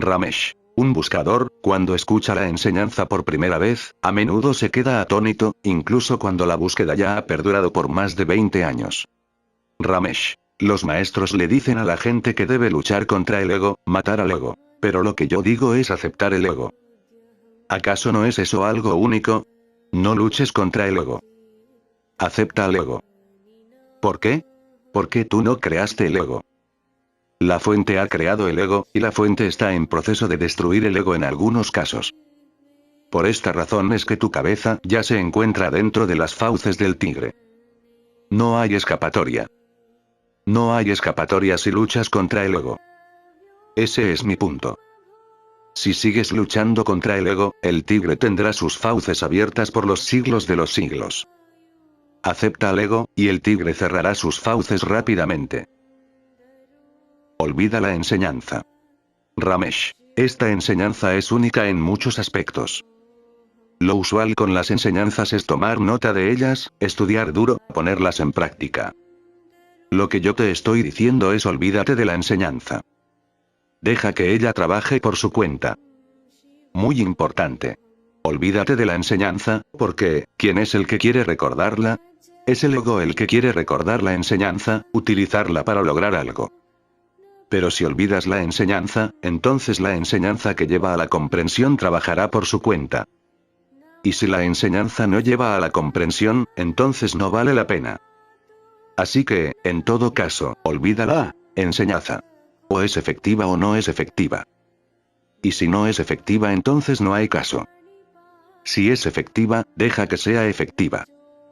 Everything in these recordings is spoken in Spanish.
Ramesh. Un buscador, cuando escucha la enseñanza por primera vez, a menudo se queda atónito, incluso cuando la búsqueda ya ha perdurado por más de 20 años. Ramesh. Los maestros le dicen a la gente que debe luchar contra el ego, matar al ego. Pero lo que yo digo es aceptar el ego. ¿Acaso no es eso algo único? No luches contra el ego. Acepta al ego. ¿Por qué? Porque tú no creaste el ego. La fuente ha creado el ego, y la fuente está en proceso de destruir el ego en algunos casos. Por esta razón es que tu cabeza ya se encuentra dentro de las fauces del tigre. No hay escapatoria. No hay escapatoria si luchas contra el ego. Ese es mi punto. Si sigues luchando contra el ego, el tigre tendrá sus fauces abiertas por los siglos de los siglos. Acepta al ego, y el tigre cerrará sus fauces rápidamente. Olvida la enseñanza. Ramesh. Esta enseñanza es única en muchos aspectos. Lo usual con las enseñanzas es tomar nota de ellas, estudiar duro, ponerlas en práctica. Lo que yo te estoy diciendo es olvídate de la enseñanza. Deja que ella trabaje por su cuenta. Muy importante. Olvídate de la enseñanza, porque, ¿quién es el que quiere recordarla? Es el ego el que quiere recordar la enseñanza, utilizarla para lograr algo. Pero si olvidas la enseñanza, entonces la enseñanza que lleva a la comprensión trabajará por su cuenta. Y si la enseñanza no lleva a la comprensión, entonces no vale la pena. Así que, en todo caso, olvida la enseñanza. O es efectiva o no es efectiva. Y si no es efectiva, entonces no hay caso. Si es efectiva, deja que sea efectiva.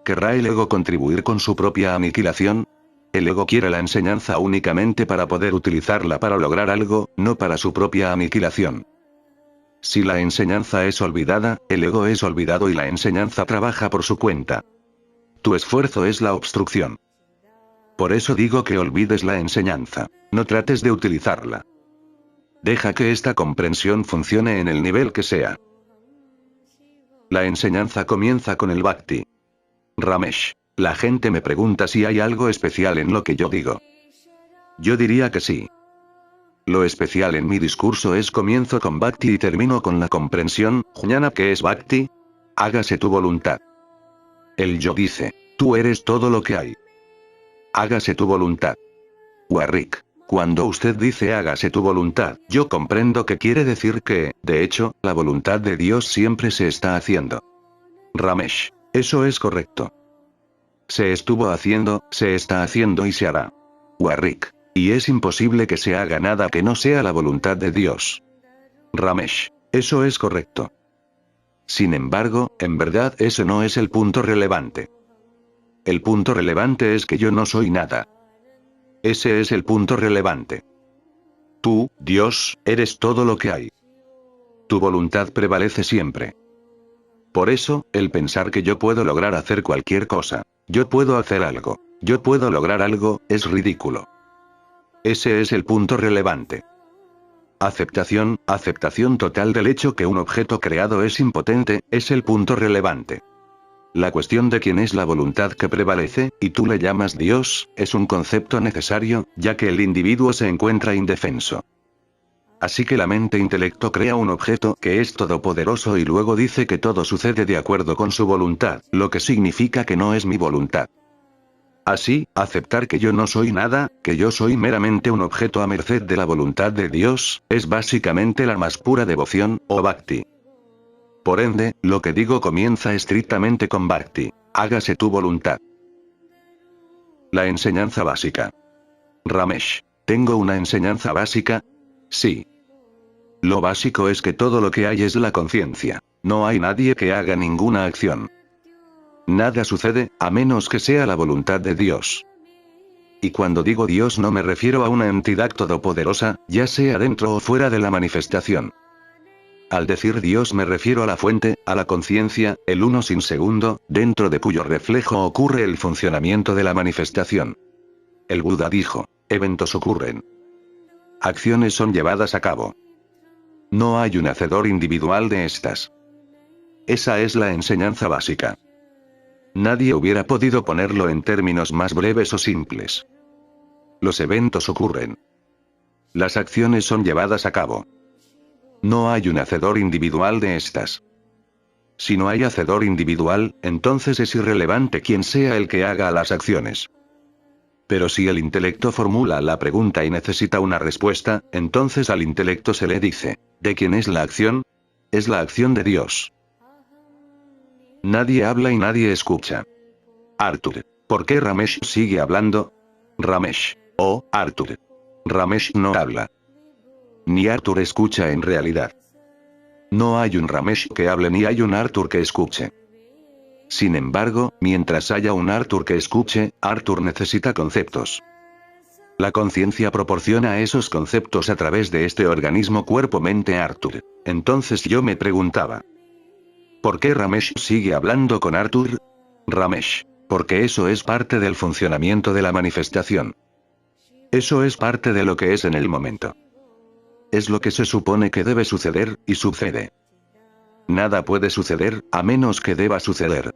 ¿Querrá el ego contribuir con su propia aniquilación? El ego quiere la enseñanza únicamente para poder utilizarla para lograr algo, no para su propia aniquilación. Si la enseñanza es olvidada, el ego es olvidado y la enseñanza trabaja por su cuenta. Tu esfuerzo es la obstrucción. Por eso digo que olvides la enseñanza. No trates de utilizarla. Deja que esta comprensión funcione en el nivel que sea. La enseñanza comienza con el Bhakti. Ramesh. La gente me pregunta si hay algo especial en lo que yo digo. Yo diría que sí. Lo especial en mi discurso es comienzo con Bhakti y termino con la comprensión. Jnana, ¿qué es Bhakti? Hágase tu voluntad. El yo dice, tú eres todo lo que hay. Hágase tu voluntad. Warwick. Cuando usted dice hágase tu voluntad, yo comprendo que quiere decir que, de hecho, la voluntad de Dios siempre se está haciendo. Ramesh. Eso es correcto. Se estuvo haciendo, se está haciendo y se hará. Warwick. Y es imposible que se haga nada que no sea la voluntad de Dios. Ramesh. Eso es correcto. Sin embargo, en verdad ese no es el punto relevante. El punto relevante es que yo no soy nada. Ese es el punto relevante. Tú, Dios, eres todo lo que hay. Tu voluntad prevalece siempre. Por eso, el pensar que yo puedo lograr hacer cualquier cosa, yo puedo hacer algo, yo puedo lograr algo, es ridículo. Ese es el punto relevante. Aceptación total del hecho que un objeto creado es impotente, es el punto relevante. La cuestión de quién es la voluntad que prevalece, y tú le llamas Dios, es un concepto necesario, ya que el individuo se encuentra indefenso. Así que la mente-intelecto crea un objeto que es todopoderoso y luego dice que todo sucede de acuerdo con su voluntad, lo que significa que no es mi voluntad. Así, aceptar que yo no soy nada, que yo soy meramente un objeto a merced de la voluntad de Dios, es básicamente la más pura devoción, o bhakti. Por ende, lo que digo comienza estrictamente con bhakti. Hágase tu voluntad. La enseñanza básica. Ramesh. ¿Tengo una enseñanza básica? Sí. Lo básico es que todo lo que hay es la conciencia. No hay nadie que haga ninguna acción. Nada sucede, a menos que sea la voluntad de Dios. Y cuando digo Dios no me refiero a una entidad todopoderosa, ya sea dentro o fuera de la manifestación. Al decir Dios me refiero a la fuente, a la conciencia, el uno sin segundo, dentro de cuyo reflejo ocurre el funcionamiento de la manifestación. El Buda dijo, eventos ocurren. Acciones son llevadas a cabo. No hay un hacedor individual de estas. Esa es la enseñanza básica. Nadie hubiera podido ponerlo en términos más breves o simples. Los eventos ocurren. Las acciones son llevadas a cabo. No hay un hacedor individual de estas. Si no hay hacedor individual, entonces es irrelevante quién sea el que haga las acciones. Pero si el intelecto formula la pregunta y necesita una respuesta, entonces al intelecto se le dice, ¿de quién es la acción? Es la acción de Dios. Nadie habla y nadie escucha. Arthur. ¿Por qué Ramesh sigue hablando? Ramesh. Oh, Arthur. Ramesh no habla. Ni Arthur escucha en realidad. No hay un Ramesh que hable ni hay un Arthur que escuche. Sin embargo, mientras haya un Arthur que escuche, Arthur necesita conceptos. La conciencia proporciona esos conceptos a través de este organismo cuerpo-mente Arthur. Entonces yo me preguntaba, ¿por qué Ramesh sigue hablando con Arthur? Ramesh. Porque eso es parte del funcionamiento de la manifestación. Eso es parte de lo que es en el momento. Es lo que se supone que debe suceder, y sucede. Nada puede suceder, a menos que deba suceder.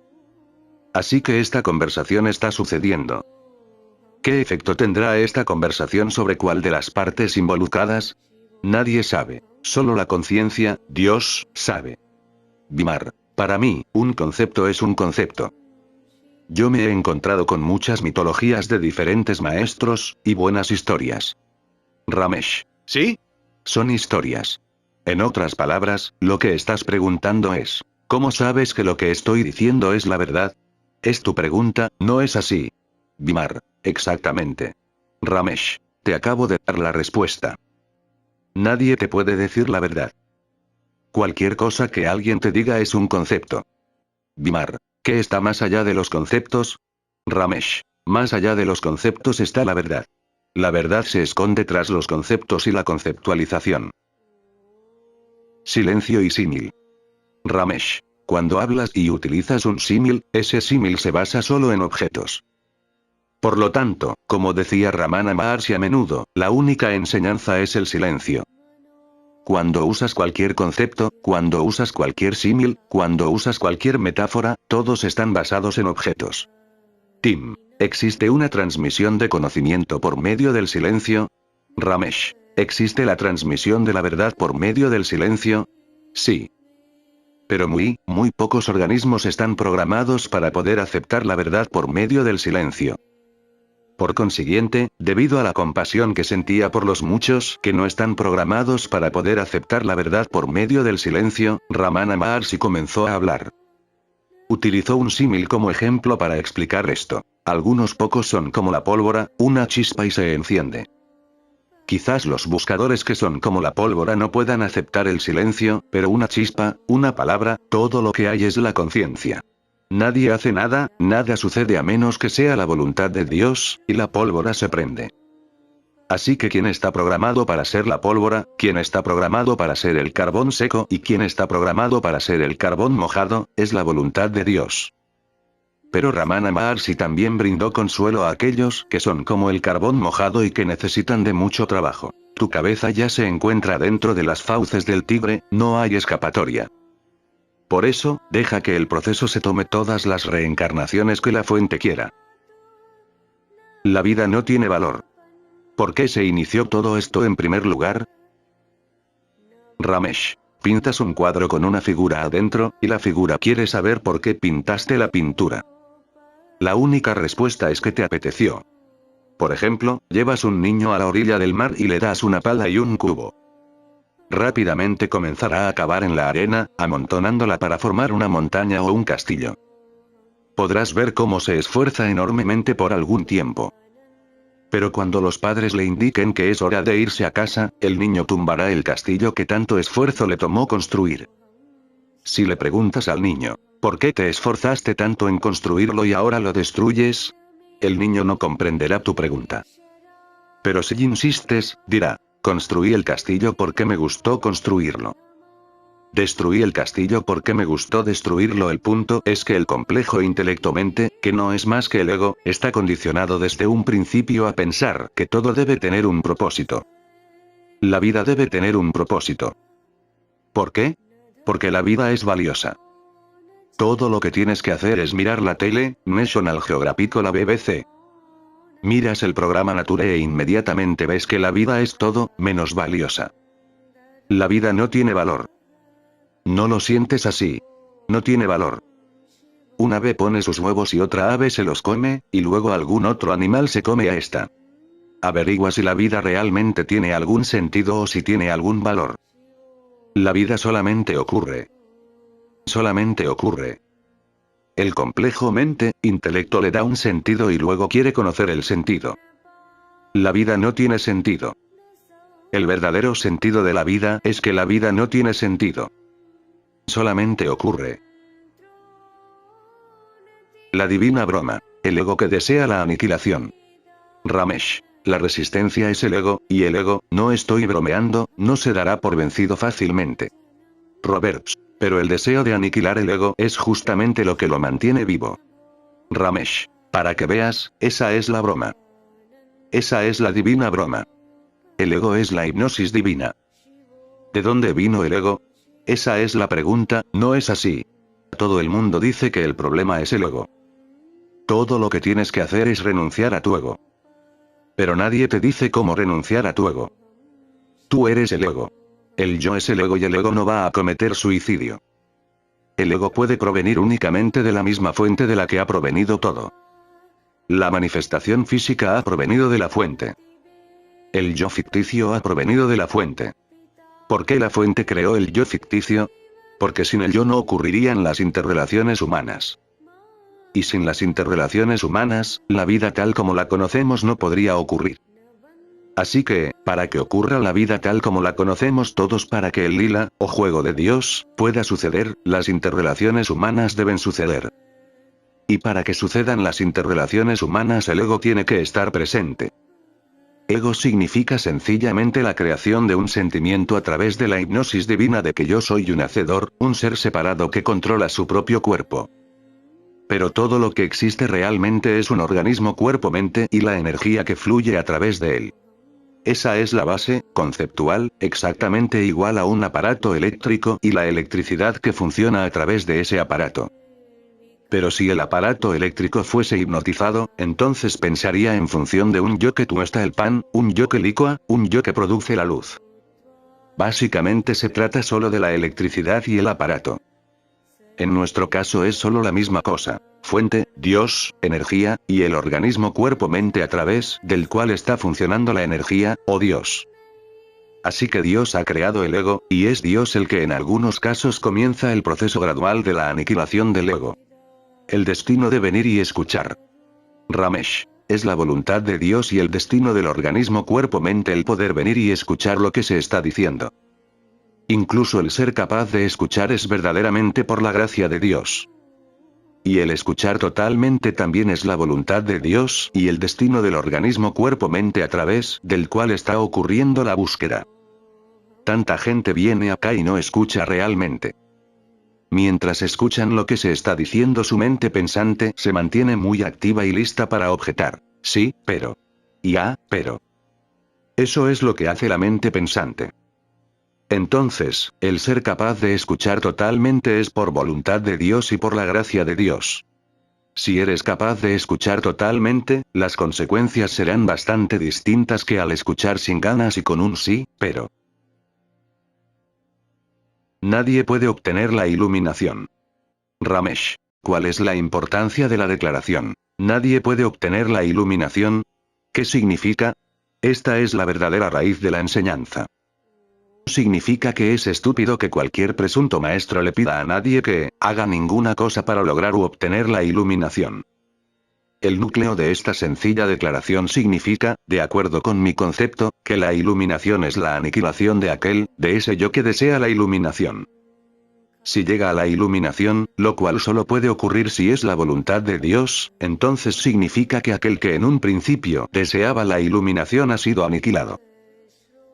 Así que esta conversación está sucediendo. ¿Qué efecto tendrá esta conversación sobre cuál de las partes involucradas? Nadie sabe. Solo la conciencia, Dios, sabe. Bimar. Para mí, un concepto es un concepto. Yo me he encontrado con muchas mitologías de diferentes maestros, y buenas historias. Ramesh. ¿Sí? Son historias. En otras palabras, lo que estás preguntando es, ¿cómo sabes que lo que estoy diciendo es la verdad? Es tu pregunta, ¿no es así? Bimar. Exactamente. Ramesh. Te acabo de dar la respuesta. Nadie te puede decir la verdad. Cualquier cosa que alguien te diga es un concepto. Bimar. ¿Qué está más allá de los conceptos? Ramesh. Más allá de los conceptos está la verdad. La verdad se esconde tras los conceptos y la conceptualización. Silencio y símil. Ramesh. Cuando hablas y utilizas un símil, ese símil se basa solo en objetos. Por lo tanto, como decía Ramana Maharshi a menudo, la única enseñanza es el silencio. Cuando usas cualquier concepto, cuando usas cualquier símil, cuando usas cualquier metáfora, todos están basados en objetos. Tim. ¿Existe una transmisión de conocimiento por medio del silencio? Ramesh. ¿Existe la transmisión de la verdad por medio del silencio? Sí. Pero muy pocos organismos están programados para poder aceptar la verdad por medio del silencio. Por consiguiente, debido a la compasión que sentía por los muchos que no están programados para poder aceptar la verdad por medio del silencio, Ramana Maharshi comenzó a hablar. Utilizó un símil como ejemplo para explicar esto. Algunos pocos son como la pólvora, una chispa y se enciende. Quizás los buscadores que son como la pólvora no puedan aceptar el silencio, pero una chispa, una palabra, todo lo que hay es la conciencia. Nadie hace nada, nada sucede a menos que sea la voluntad de Dios, y la pólvora se prende. Así que ¿quién está programado para ser la pólvora, quién está programado para ser el carbón seco y quién está programado para ser el carbón mojado, es la voluntad de Dios? Pero Ramana Maharshi también brindó consuelo a aquellos que son como el carbón mojado y que necesitan de mucho trabajo. Tu cabeza ya se encuentra dentro de las fauces del tigre, no hay escapatoria. Por eso, deja que el proceso se tome todas las reencarnaciones que la fuente quiera. La vida no tiene valor. ¿Por qué se inició todo esto en primer lugar? Ramesh. Pintas un cuadro con una figura adentro, y la figura quiere saber por qué pintaste la pintura. La única respuesta es que te apeteció. Por ejemplo, llevas un niño a la orilla del mar y le das una pala y un cubo. Rápidamente comenzará a cavar en la arena, amontonándola para formar una montaña o un castillo. Podrás ver cómo se esfuerza enormemente por algún tiempo. Pero cuando los padres le indiquen que es hora de irse a casa, el niño tumbará el castillo que tanto esfuerzo le tomó construir. Si le preguntas al niño, ¿por qué te esforzaste tanto en construirlo y ahora lo destruyes? El niño no comprenderá tu pregunta. Pero si insistes, dirá, construí el castillo porque me gustó construirlo. Destruí el castillo porque me gustó destruirlo. El punto es que el complejo intelecto-mente, que no es más que el ego, está condicionado desde un principio a pensar que todo debe tener un propósito. La vida debe tener un propósito. ¿Por qué? Porque la vida es valiosa. Todo lo que tienes que hacer es mirar la tele, National Geographic o la BBC. Miras el programa Nature e inmediatamente ves que la vida es todo, menos valiosa. La vida no tiene valor. No lo sientes así. No tiene valor. Un ave pone sus huevos y otra ave se los come, y luego algún otro animal se come a esta. Averigua si la vida realmente tiene algún sentido o si tiene algún valor. La vida solamente ocurre. Solamente ocurre. El complejo intelecto le da un sentido y luego quiere conocer el sentido. La vida no tiene sentido. El verdadero sentido de la vida es que la vida no tiene sentido. Solamente ocurre. La divina broma. El ego que desea la aniquilación. Ramesh. La resistencia es el ego, y el ego, no estoy bromeando, no se dará por vencido fácilmente. Roberts. Pero el deseo de aniquilar el ego es justamente lo que lo mantiene vivo. Ramesh. Para que veas, esa es la broma. Esa es la divina broma. El ego es la hipnosis divina. ¿De dónde vino el ego? Esa es la pregunta, ¿no es así? Todo el mundo dice que el problema es el ego. Todo lo que tienes que hacer es renunciar a tu ego. Pero nadie te dice cómo renunciar a tu ego. Tú eres el ego. El yo es el ego y el ego no va a cometer suicidio. El ego puede provenir únicamente de la misma fuente de la que ha provenido todo. La manifestación física ha provenido de la fuente. El yo ficticio ha provenido de la fuente. ¿Por qué la fuente creó el yo ficticio? Porque sin el yo no ocurrirían las interrelaciones humanas. Y sin las interrelaciones humanas, la vida tal como la conocemos no podría ocurrir. Así que, para que ocurra la vida tal como la conocemos todos, para que el lila, o juego de Dios, pueda suceder, las interrelaciones humanas deben suceder. Y para que sucedan las interrelaciones humanas el ego tiene que estar presente. Ego significa sencillamente la creación de un sentimiento a través de la hipnosis divina de que yo soy un hacedor, un ser separado que controla su propio cuerpo. Pero todo lo que existe realmente es un organismo cuerpo-mente y la energía que fluye a través de él. Esa es la base, conceptual, exactamente igual a un aparato eléctrico y la electricidad que funciona a través de ese aparato. Pero si el aparato eléctrico fuese hipnotizado, entonces pensaría en función de un yo que tuesta el pan, un yo que licúa, un yo que produce la luz. Básicamente se trata solo de la electricidad y el aparato. En nuestro caso es solo la misma cosa. Fuente, Dios, energía, y el organismo cuerpo-mente a través del cual está funcionando la energía, o Dios. Así que Dios ha creado el ego, y es Dios el que en algunos casos comienza el proceso gradual de la aniquilación del ego. El destino de venir y escuchar. Ramesh. Es la voluntad de Dios y el destino del organismo cuerpo-mente el poder venir y escuchar lo que se está diciendo. Incluso el ser capaz de escuchar es verdaderamente por la gracia de Dios. Y el escuchar totalmente también es la voluntad de Dios y el destino del organismo cuerpo-mente a través del cual está ocurriendo la búsqueda. Tanta gente viene acá y no escucha realmente. Mientras escuchan lo que se está diciendo, su mente pensante se mantiene muy activa y lista para objetar. Sí, pero. Pero. Eso es lo que hace la mente pensante. Entonces, el ser capaz de escuchar totalmente es por voluntad de Dios y por la gracia de Dios. Si eres capaz de escuchar totalmente, las consecuencias serán bastante distintas que al escuchar sin ganas y con un sí, pero. Nadie puede obtener la iluminación. Ramesh. ¿Cuál es la importancia de la declaración? Nadie puede obtener la iluminación. ¿Qué significa? Esta es la verdadera raíz de la enseñanza. Significa que es estúpido que cualquier presunto maestro le pida a nadie que haga ninguna cosa para lograr u obtener la iluminación. El núcleo de esta sencilla declaración significa, de acuerdo con mi concepto, que la iluminación es la aniquilación de ese yo que desea la iluminación. Si llega a la iluminación, lo cual solo puede ocurrir si es la voluntad de Dios, entonces significa que aquel que en un principio deseaba la iluminación ha sido aniquilado.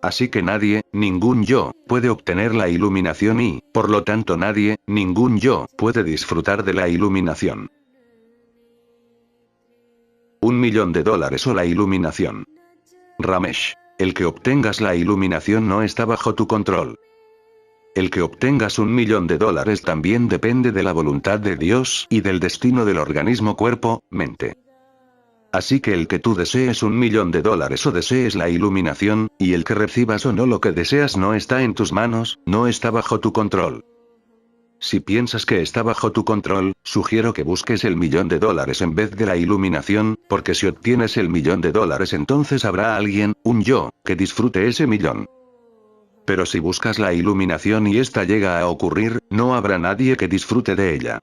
Así que nadie, ningún yo, puede obtener la iluminación y, por lo tanto nadie, ningún yo, puede disfrutar de la iluminación. $1 millón o la iluminación. Ramesh. El que obtengas la iluminación no está bajo tu control. El que obtengas $1 millón también depende de la voluntad de Dios y del destino del organismo cuerpo-mente. Así que el que tú desees $1.000.000 o desees la iluminación, y el que recibas o no lo que deseas no está en tus manos, no está bajo tu control. Si piensas que está bajo tu control, sugiero que busques el $1.000.000 en vez de la iluminación, porque si obtienes el $1.000.000 entonces habrá alguien, un yo, que disfrute ese millón. Pero si buscas la iluminación y esta llega a ocurrir, no habrá nadie que disfrute de ella.